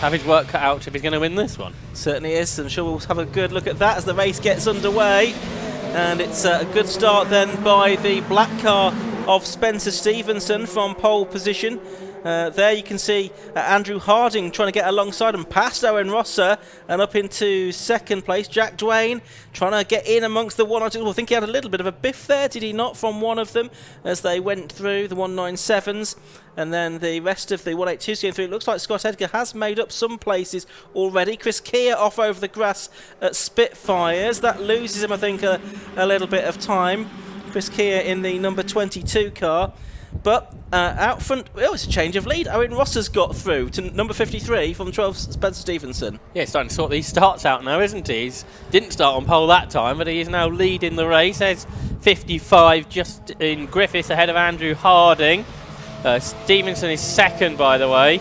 have his work cut out if he's going to win this one. Certainly is. I'm sure we'll have a good look at that as the race gets underway. And it's a good start then by the black car of Spencer Stevenson from pole position. There you can see Andrew Harding trying to get alongside and past Owen Rosser and up into second place. Jack Dwayne trying to get in amongst the 192. I think he had a little bit of a biff there, did he not, from one of them as they went through the 197s. And then the rest of the 182s going through. It looks like Scott Edgar has made up some places already. Chris Keir off over the grass at Spitfires. That loses him, I think, a little bit of time. Chris Keir in the number 22 car. But out front, it's a change of lead. Owen Rosser's got through to number 53 from 12, Spencer Stevenson. Yeah, he's starting to sort these starts out now, isn't he? He didn't start on pole that time, but he is now leading the race. There's 55 just in Griffiths ahead of Andrew Harding. Stevenson is second, by the way.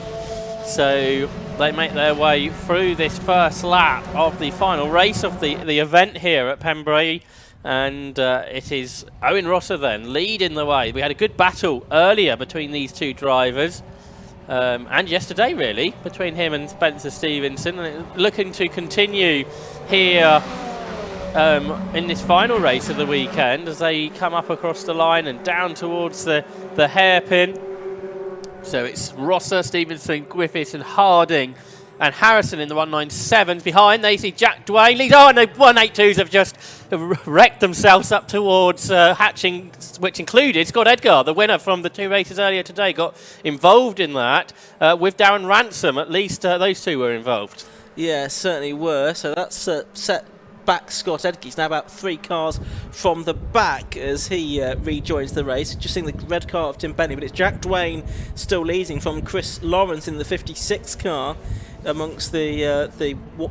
So they make their way through this first lap of the final race of the event here at Pembrey. And it is Owen Rosser then leading the way. We had a good battle earlier between these two drivers, and yesterday really, between him and Spencer Stevenson. And looking to continue here in this final race of the weekend as they come up across the line and down towards the hairpin. So it's Rosser, Stevenson, Griffiths and Harding and Harrison in the 197s behind. They see Jack Dwayne lead. Oh, and the 182s have just wrecked themselves up towards Hatching, which included Scott Edgar, the winner from the two races earlier today, got involved in that with Darren Ransom. At least those two were involved. Yeah, certainly were. So that's set back Scott Edgar. He's now about 3 cars from the back as he rejoins the race. Just seeing the red car of Tim Bentley, but it's Jack Dwayne still leading from Chris Lawrence in the 56 car amongst the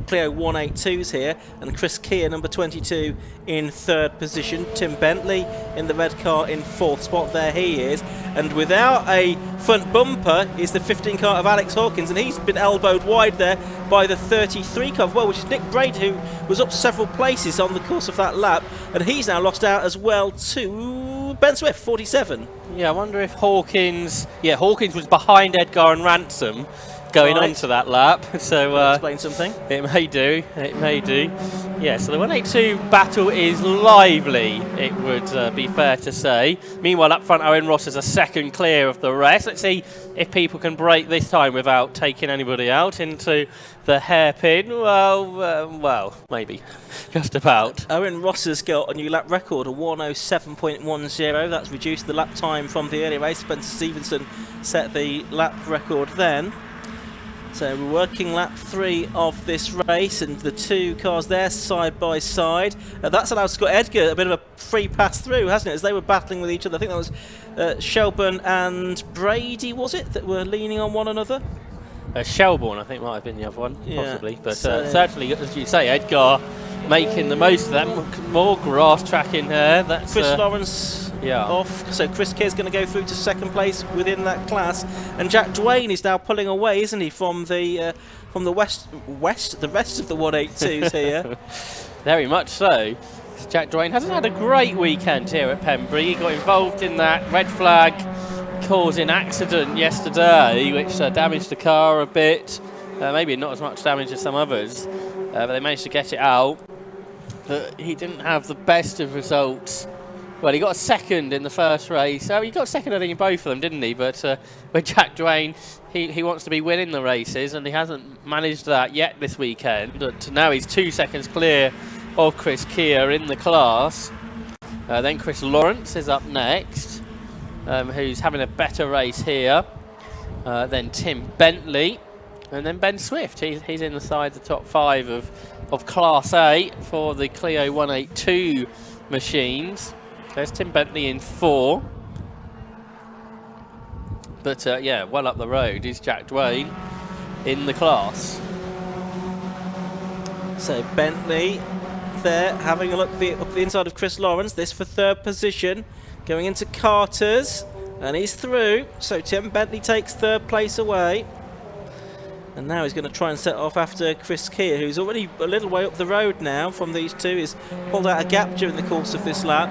Clio 182s here, and Chris Keir, number 22, in 3rd position. Tim Bentley in the red car in 4th spot. There he is, and without a front bumper is the 15 car of Alex Hawkins, and he's been elbowed wide there by the 33 car, well, which is Nick Braid, who was up several places on the course of that lap, and he's now lost out as well to Ben Swift, 47. Yeah, I wonder if Hawkins was behind Edgar and Ransom going on to that lap, so explain something. It may do. Yeah, so the 182 battle is lively, it would be fair to say. Meanwhile, up front, Owen Ross is a second clear of the rest. Let's see if people can break this time without taking anybody out into the hairpin. Well, maybe. Just about. Owen Ross has got a new lap record, a 107.10. That's reduced the lap time from the earlier race. Spencer Stevenson set the lap record then. So we're working lap 3 of this race, and the two cars there side by side. That's allowed Scott Edgar a bit of a free pass through, hasn't it, as they were battling with each other. I think that was Shelburne and Brady, was it, that were leaning on one another? Shelbourne, I think, might have been the other one, possibly. But certainly, as you say, Edgar making the most of them. More grass track in there. That's Chris Lawrence off. So Chris Keir's going to go through to second place within that class, and Jack Dwayne is now pulling away, isn't he, from the the rest of the 182s here. Very much so. Jack Dwayne hasn't had a great weekend here at Pembrey. He got involved in that red flag causing accident yesterday, which damaged the car a bit. Maybe not as much damage as some others, but they managed to get it out. But he didn't have the best of results. Well, he got a second in the first race. He got a second, I think, in both of them, didn't he? But with Jack Dwayne, he wants to be winning the races, and he hasn't managed that yet this weekend. But now he's 2 seconds clear of Chris Keir in the class. Then Chris Lawrence is up next, who's having a better race here. Then Tim Bentley, and then Ben Swift. He's inside the top 5 of Class A for the Clio 182 machines. There's Tim Bentley in 4. But well up the road is Jack Dwayne in the class. So Bentley there having a look up the inside of Chris Lawrence. This for 3rd position. Going into Carter's, and he's through. So Tim Bentley takes 3rd place away. And now he's going to try and set off after Chris Keir, who's already a little way up the road now from these two. He's pulled out a gap during the course of this lap.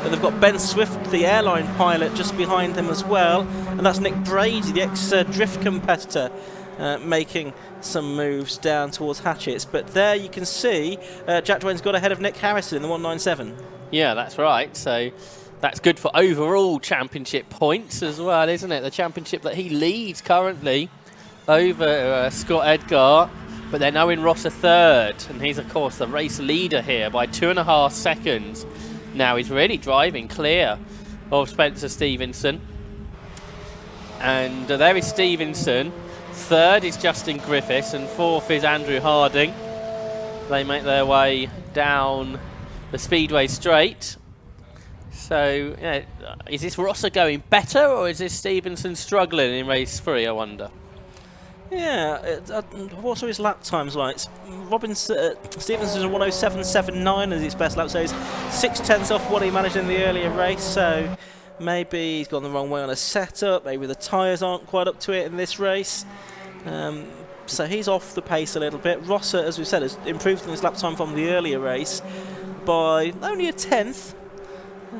And they've got Ben Swift, the airline pilot, just behind them as well. And that's Nick Brady, the ex-Drift competitor, making some moves down towards Hatchett's. But there you can see Jack Dwayne's got ahead of Nick Harrison in the 197. Yeah, that's right. So that's good for overall championship points as well, isn't it? The championship that he leads currently over Scott Edgar, but then Owen Rosser third, and he's of course the race leader here by 2.5 seconds. Now he's really driving clear of Spencer Stevenson, and there is Stevenson. Third is Justin Griffiths, and fourth is Andrew Harding. They make their way down the Speedway straight. So, yeah, is this Rosser going better, or is this Stevenson struggling in race 3, I wonder? Yeah, what are his lap times like? Stevenson's a 107.79 as his best lap, so he's 0.6 off what he managed in the earlier race, so maybe he's gone the wrong way on a setup, maybe the tyres aren't quite up to it in this race. So he's off the pace a little bit. Rosser, as we've said, has improved in his lap time from the earlier race by only 1/10.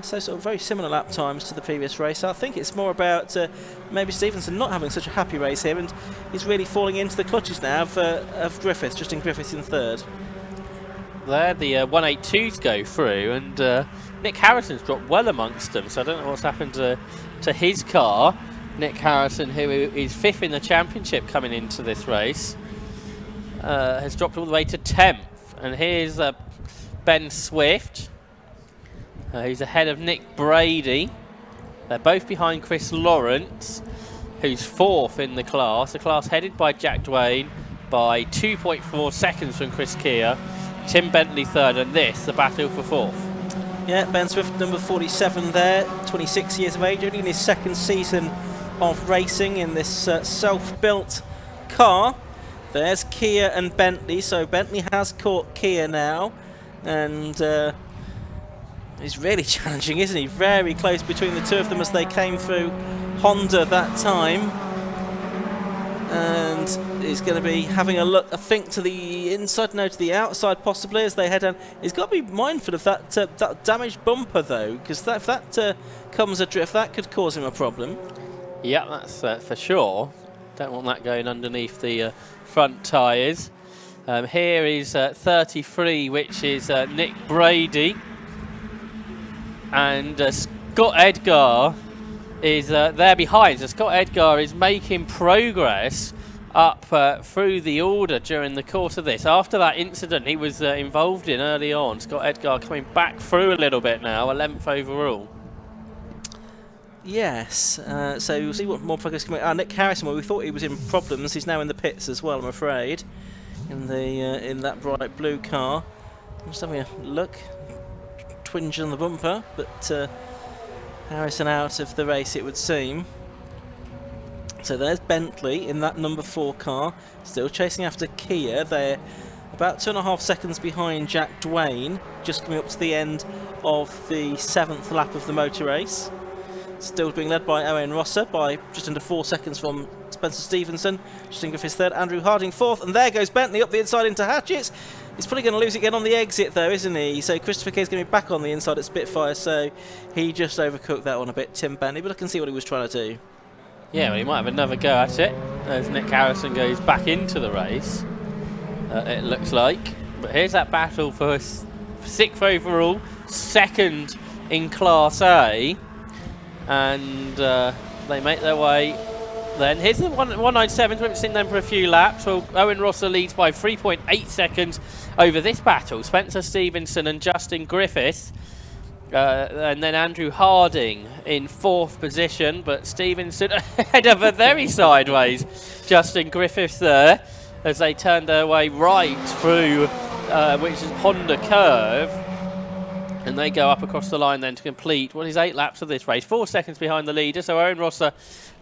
So sort of very similar lap times to the previous race. So I think it's more about maybe Stevenson not having such a happy race here, and he's really falling into the clutches now of Griffiths, Justin Griffiths in third. There the 182s go through, and Nick Harrison's dropped well amongst them, so I don't know what's happened to his car. Nick Harrison, who is 5th in the championship coming into this race, has dropped all the way to 10th. And here's Ben Swift, who's ahead of Nick Brady. They're both behind Chris Lawrence, who's 4th in the class. The class headed by Jack Dwayne by 2.4 seconds from Chris Keir. Tim Bentley third, and this, the battle for 4th. Yeah, Ben Swift, number 47 there, 26 years of age, only in his second season of racing in this self-built car. There's Keir and Bentley, so Bentley has caught Keir now, and he's really challenging, isn't he? Very close between the two of them as they came through Honda that time. And he's going to be having a look, I think, to the inside, no, to the outside possibly as they head down. He's got to be mindful of that damaged bumper though, because if that comes adrift, that could cause him a problem. Yeah, that's for sure. Don't want that going underneath the front tyres. Here is 33, which is Nick Brady. And Scott Edgar is there behind. So Scott Edgar is making progress up through the order during the course of this. After that incident he was involved in early on, Scott Edgar coming back through a little bit now, a length overall. Yes, so you'll see what more progress can make. Nick Harrison, well, we thought he was in problems. He's now in the pits as well, I'm afraid, in that bright blue car. I'm just having a look. Twinge on the bumper, but Harrison out of the race, it would seem. So there's Bentley in that number 4 car, still chasing after Keir. They're about 2.5 seconds behind Jack Dwayne, just coming up to the end of the 7th lap of the motor race. Still being led by Owen Rosser by just under 4 seconds from Spencer Stevenson. Justin Griffiths third, Andrew Harding fourth, and there goes Bentley up the inside into Hatchett's. He's probably going to lose it again on the exit though, isn't he? So Christopher Kay's going to be back on the inside at Spitfire, so he just overcooked that one a bit, Tim Bentley, but I can see what he was trying to do. Yeah, well, he might have another go at it as Nick Harrison goes back into the race, it looks like. But here's that battle for 6th overall, 2nd in Class A. And they make their way then. Here's the 197s. We haven't seen them for a few laps. Well, Owen Rosser leads by 3.8 seconds over this battle. Spencer Stevenson and Justin Griffiths. And then Andrew Harding in 4th position, but Stevenson ahead of a very sideways Justin Griffiths there as they turn their way right through which is Honda curve. And they go up across the line then to complete what is 8 laps of this race. 4 seconds behind the leader, so Owen Rosser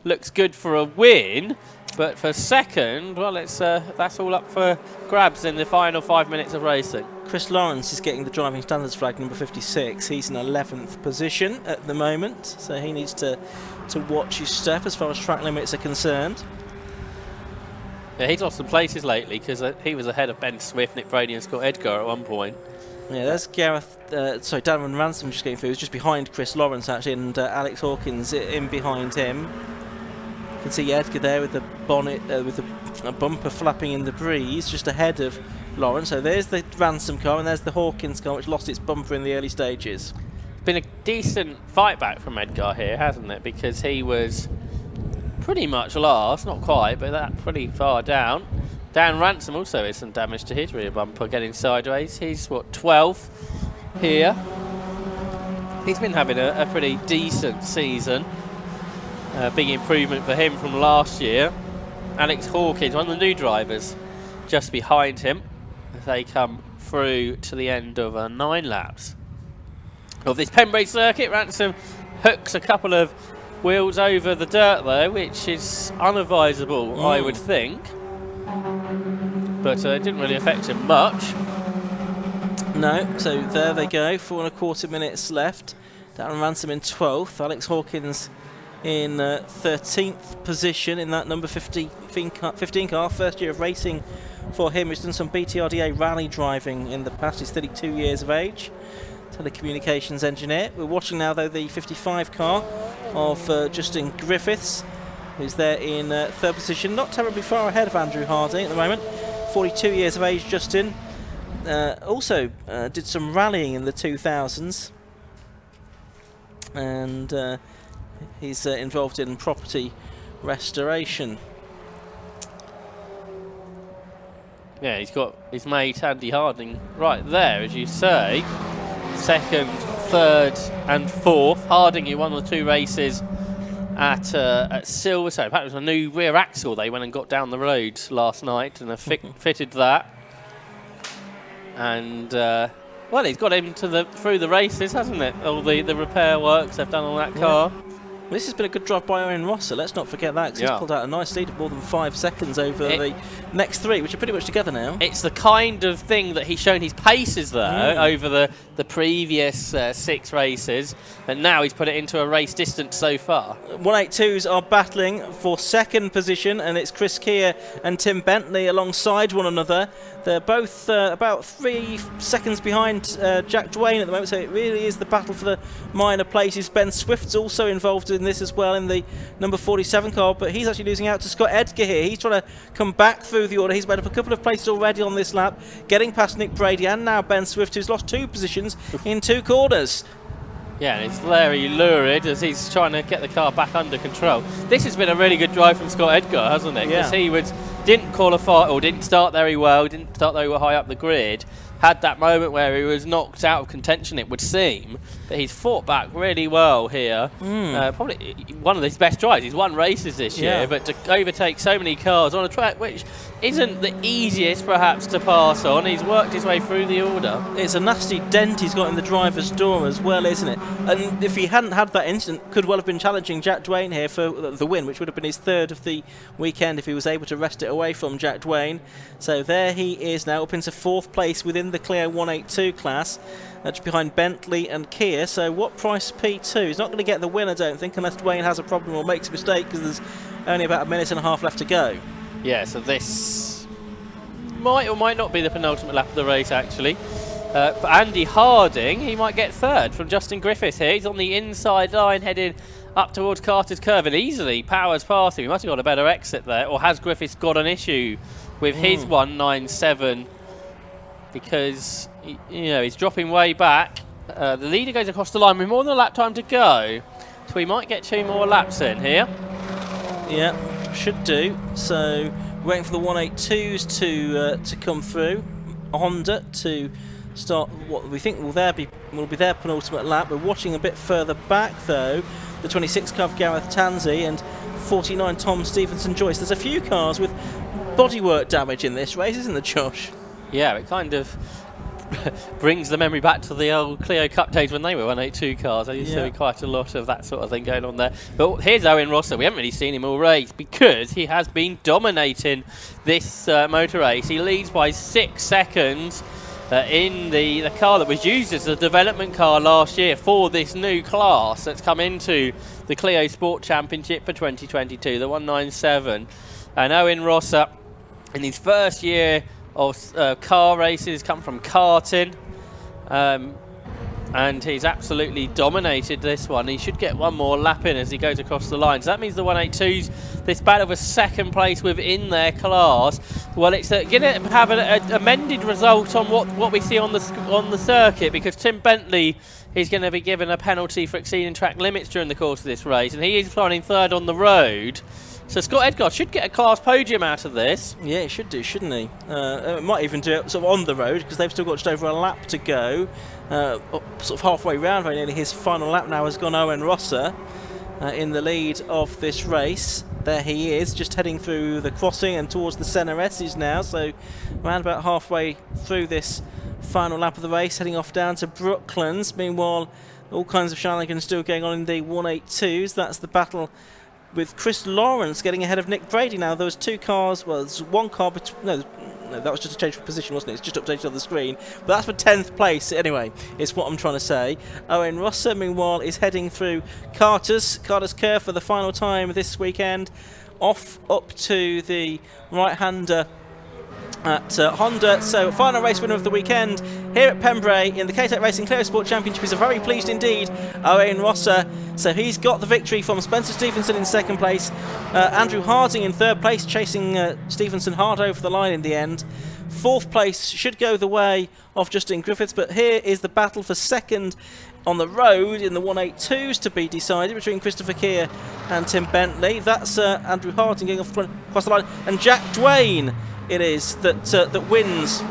looks good for a win. But for 2nd, well, that's all up for grabs in the final 5 minutes of racing. Chris Lawrence is getting the driving standards flag, number 56. He's in 11th position at the moment, so he needs to watch his step as far as track limits are concerned. Yeah, he's lost some places lately because he was ahead of Ben Swift, Nick Brady and Scott Edgar at one point. Yeah, there's Darren Ransom just getting through. He's just behind Chris Lawrence actually, and Alex Hawkins in behind him. can see Edgar there with the bonnet, with the bumper flapping in the breeze, just ahead of Lawrence. So there's the Ransom car, and there's the Hawkins car, which lost its bumper in the early stages. Been a decent fight back from Edgar here, hasn't it? Because he was pretty much last, not quite, but that pretty far down. Dan Ransom also has some damage to his rear bumper, getting sideways. He's, what, 12th here. He's been having a pretty decent season. Big improvement for him from last year. Alex Hawkins, one of the new drivers, just behind him as they come through to the end of 9 laps of this Pembrey circuit. Ransom hooks a couple of wheels over the dirt though, which is unadvisable, I would think. But it didn't really affect him much. No, so there they go, 4.25 minutes left. Darren Ransom in 12th, Alex Hawkins in 13th position in that number 15 car, first year of racing for him. He's done some BTRDA rally driving in the past. He's 32 years of age, telecommunications engineer. We're watching now though the 55 car of Justin Griffiths, who's there in 3rd position, not terribly far ahead of Andrew Harding at the moment. 42 years of age, Justin. Also did some rallying in the 2000s, and he's involved in property restoration. Yeah, he's got his mate Andy Harding right there, as you say. 2nd, 3rd and 4th. Harding, who won the 2 races at Silverstone. In fact, it was a new rear axle they went and got down the road last night and fitted that. And well, he's got him to through the races, hasn't it? All the repair works they've done on that car. This has been a good drive by Owen Rosser, let's not forget that, because he's pulled out a nice lead of more than 5 seconds over the next 3, which are pretty much together now. It's the kind of thing that he's shown his paces though over the previous 6 races, and now he's put it into a race distance so far. 182s are battling for 2nd position, and it's Chris Keir and Tim Bentley alongside one another. They're both about 3 seconds behind Jack Dwayne at the moment, so it really is the battle for the minor places. Ben Swift's also involved in this as well in the number 47 car, but he's actually losing out to Scott Edgar here. He's trying to come back through the order. He's made up a couple of places already on this lap, getting past Nick Brady and now Ben Swift, who's lost 2 positions in 2 corners. Yeah, and it's very lurid as he's trying to get the car back under control. This has been a really good drive from Scott Edgar, hasn't it? Because he didn't qualify, or didn't start very well, didn't start very high up the grid. Had that moment where he was knocked out of contention, it would seem, but he's fought back really well here. Probably one of his best drives. He's won races this year, but to overtake so many cars on a track which isn't the easiest perhaps to pass on, he's worked his way through the order. It's a nasty dent he's got in the driver's door as well, isn't it? And if he hadn't had that incident, could well have been challenging Jack Dwayne here for the win, which would have been his 3rd of the weekend if he was able to wrest it away from Jack Dwayne. So there he is now, up into 4th place within the Clio 182 class, just behind Bentley and Keir. So what price P2? He's not going to get the win, I don't think, unless Dwayne has a problem or makes a mistake, because there's only about 1.5 minutes left to go. Yeah, so this might or might not be the penultimate lap of the race, actually. For Andy Harding, he might get 3rd from Justin Griffiths here. He's on the inside line, headed up towards Carter's Curve, and easily powers past him. He must have got a better exit there, or has Griffiths got an issue with his 197? Because he's dropping way back. The leader goes across the line with more than a lap time to go, so we might get 2 more laps in here. Yeah, should do. So waiting for the 182s to come through. Honda to start what we think will be their penultimate lap. We're watching a bit further back though. The 26 car of Gareth Tansey and 49 Tom Stevenson Joyce. There's a few cars with bodywork damage in this race, isn't there, Josh? Yeah, it kind of brings the memory back to the old Clio Cup days when they were 182 cars. There used to be quite a lot of that sort of thing going on there. But here's Owen Rosser. We haven't really seen him all race because he has been dominating this motor race. He leads by 6 seconds in the car that was used as a development car last year for this new class that's come into the Clio Sport Championship for 2022, the 197. And Owen Rosser, in his first year of car races, come from karting. And he's absolutely dominated this one. He should get one more lap in as he goes across the line. So that means the 182s, this battle for second place within their class. Well, it's going to have an amended result on what we see on the circuit, because Tim Bentley is going to be given a penalty for exceeding track limits during the course of this race, and he is running third on the road. So Scott Edgar should get a class podium out of this. Yeah, he should do, shouldn't he? Might even do it sort of on the road, because they've still got just over a lap to go. Sort of halfway round, very nearly his final lap now has gone Owen Rosser in the lead of this race. There he is, just heading through the crossing and towards the centre S's now, so around about halfway through this final lap of the race, heading off down to Brooklands. Meanwhile, all kinds of shenanigans still going on in the 182s. That's the battle with Chris Lawrence getting ahead of Nick Brady now. There was two cars, well, there's one car between, no, that was just a change of position, wasn't it? It's just updated on the screen. But that's for 10th place anyway, is what I'm trying to say. Owen Rosser, meanwhile, is heading through Carter's Curve for the final time this weekend, off up to the right-hander at Honda. So final race winner of the weekend here at Pembrey in the K-Tec Racing Clio Sport Championship is a very pleased indeed Owen Rosser. So he's got the victory from Spencer Stevenson in second place, Andrew Harding in third place, chasing Stevenson hard over the line in the end. Fourth place should go the way of Justin Griffiths, but here is the battle for second on the road in the 182s to be decided between Christopher Keir and Tim Bentley. That's Andrew Harding going across the line, and Jack Dwayne it is that wins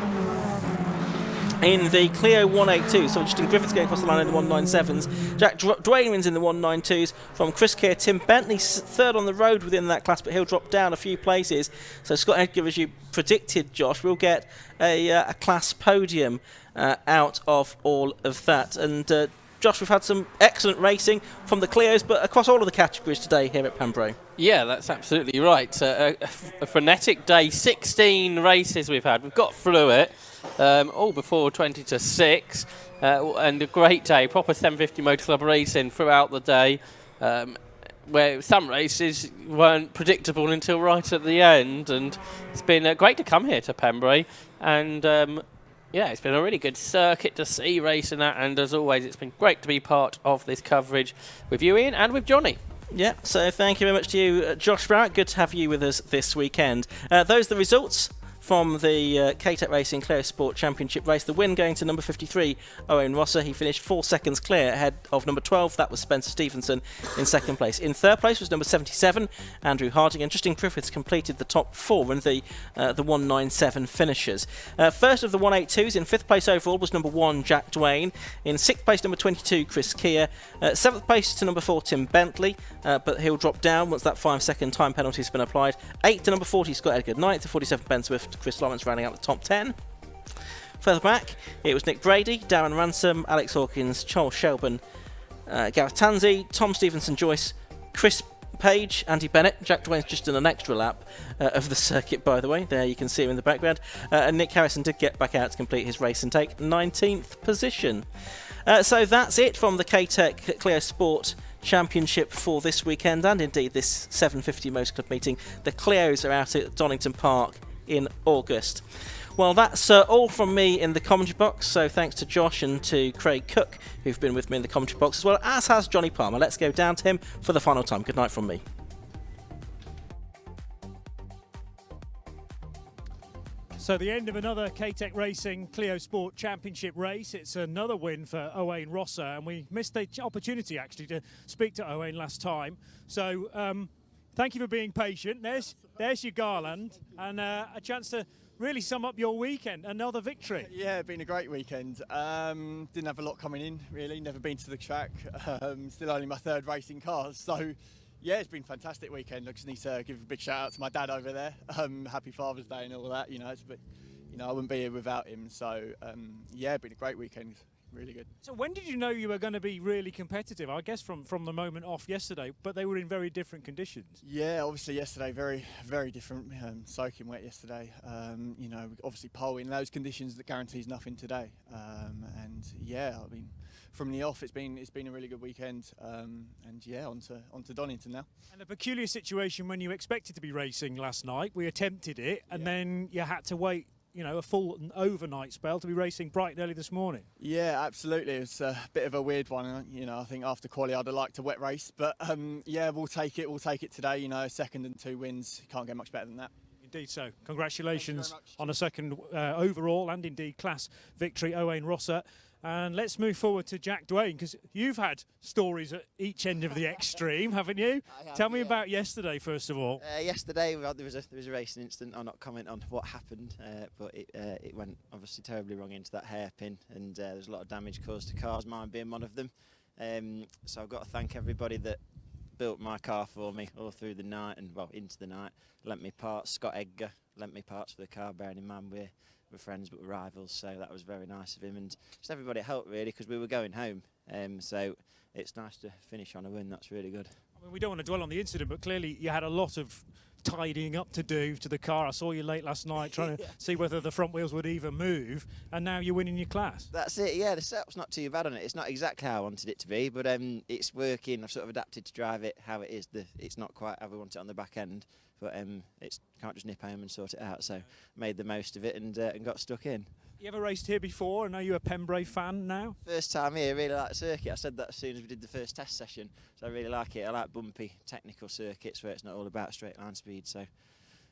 in the Clio 182. So Justin Griffiths going across the line in the 197s. Jack Dwayne wins in the 192s from Chris Keir. Tim Bentley third on the road within that class, but he'll drop down a few places. So Scott Edgar, as you predicted, Josh, will get a class podium out of all of that. And Josh, we've had some excellent racing from the Clios, but across all of the categories today here at Pembrey. Yeah, that's absolutely right. A frenetic day, 16 races we've had. We've got through it, all before 20 to 6, and a great day, proper 750 Motor Club racing throughout the day, where some races weren't predictable until right at the end, and it's been great to come here to Pembrey, and yeah, it's been a really good circuit to see racing at, and as always, it's been great to be part of this coverage with you, Ian, and with Johnny. Yeah, so thank you very much to you, Josh Barrett. Good to have you with us this weekend. Those are the results from the K-Tec Racing Clio Sport Championship race. The win going to number 53, Owen Rosser. He finished 4 seconds clear ahead of number 12. That was Spencer Stevenson in second place. In third place was number 77, Andrew Harding, and Justin Griffiths completed the top 4 in the 197 finishers. First of the 182s, in 5th place overall was number 1, Jack Dwayne. In 6th place, number 22, Chris Keir. 7th place to number 4, Tim Bentley, but he'll drop down once that 5-second time penalty has been applied. 8th to number 40, Scott Edgar. 9th to 47, Ben Swift. Chris Lawrence rounding out the top 10. Further back, it was Nick Brady, Darren Ransom, Alex Hawkins, Charles Shelburne, Gareth Tansey, Tom Stevenson Joyce, Chris Page, Andy Bennett. Jack Dwayne's just done an extra lap of the circuit, by the way. There you can see him in the background. And Nick Harrison did get back out to complete his race and take 19th position. So that's it from the K-Tec Clio Sport Championship for this weekend, and indeed this 750 Motor Club meeting. The Clios are out at Donington Park in August. Well, that's all from me in the commentary box, so thanks to Josh and to Craig Cook, who've been with me in the commentary box, as well as has Johnny Palmer. Let's go down to him for the final time. Good night from me. So the end of another K-Tec Racing Clio Sport Championship race. It's another win for Owen Rosser, and we missed the opportunity actually to speak to Owen last time. So thank you for being patient. There's your garland, and a chance to really sum up your weekend. Another victory. Yeah, it's been a great weekend. Didn't have a lot coming in, really. Never been to the track. Still only my 3rd race in cars. So, yeah, it's been a fantastic weekend. I just need to give a big shout out to my dad over there. Happy Father's Day and all that. You know, I wouldn't be here without him. So, yeah, it's been a great weekend. Really good. So when did you know you were going to be really competitive? I guess from the moment off yesterday, but they were in very different conditions. Yeah, obviously yesterday very, very different. Soaking wet yesterday. You know, obviously pole in those conditions that guarantees nothing today. And yeah, I mean, from the off, it's been a really good weekend. And yeah, on to Donington now. And a peculiar situation when you expected to be racing last night. We attempted it, and then you had to wait. a full overnight spell to be racing bright and early this morning. Yeah, absolutely. It's a bit of a weird one. I think after quali I'd have liked a wet race, but yeah, we'll take it. We'll take it today. Second and 2 wins. Can't get much better than that. Indeed so. Congratulations Thank you very much. on a second overall and indeed class victory, Owain Rosser. And let's move forward to Jack Dwayne, because you've had stories at each end of the extreme, haven't you? I have, Tell me yeah. about yesterday, first of all. Yesterday there was a racing incident. I'll not comment on what happened, but it went obviously terribly wrong into that hairpin, and there's a lot of damage caused to cars, mine being one of them. So I've got to thank everybody that built my car for me all through the night and into the night. Lent me parts. Scott Edgar lent me parts for the car, bearing in mind we're friends but we're rivals, so that was very nice of him, and just everybody helped really, because we were going home. So it's nice to finish on a win. That's really good. I mean, we don't want to dwell on the incident, but clearly you had a lot of tidying up to do to the car. I saw you late last night trying to see whether the front wheels would even move, and now you're winning your class. That's it, yeah, the setup's not too bad on it. It's not exactly how I wanted it to be, but it's working. I've sort of adapted to drive it how it is. It's not quite how we want it on the back end, but can't just nip home and sort it out, so made the most of it and got stuck in. You ever raced here before, and are you a Pembrey fan now? First time here, really like the circuit. I said that as soon as we did the first test session, so I really like it. I like bumpy, technical circuits where it's not all about straight line speed, so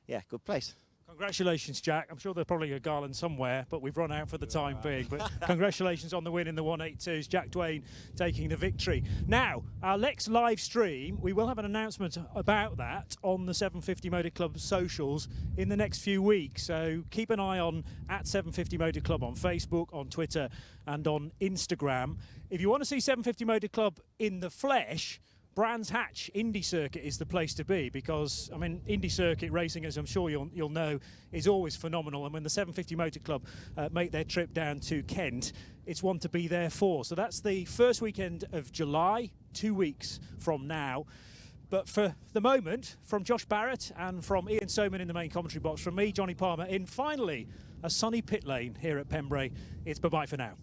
yeah, good place. Congratulations, Jack. I'm sure there's probably a garland somewhere, but we've run out for the time being. But congratulations on the win in the 182s. Jack Dwayne taking the victory. Now, our next live stream, we will have an announcement about that on the 750 Motor Club socials in the next few weeks. So keep an eye on at 750 Motor Club on Facebook, on Twitter, and on Instagram. If you want to see 750 Motor Club in the flesh, Brands Hatch Indy Circuit is the place to be, because I mean Indy Circuit racing, as I'm sure you'll know, is always phenomenal, and when the 750 Motor Club make their trip down to Kent, it's one to be there for. So that's the first weekend of July, 2 weeks from now. But for the moment, from Josh Barrett and from Ian Soman in the main commentary box, from me, Johnny Palmer, in finally a sunny pit lane here at Pembrey, it's bye-bye for now.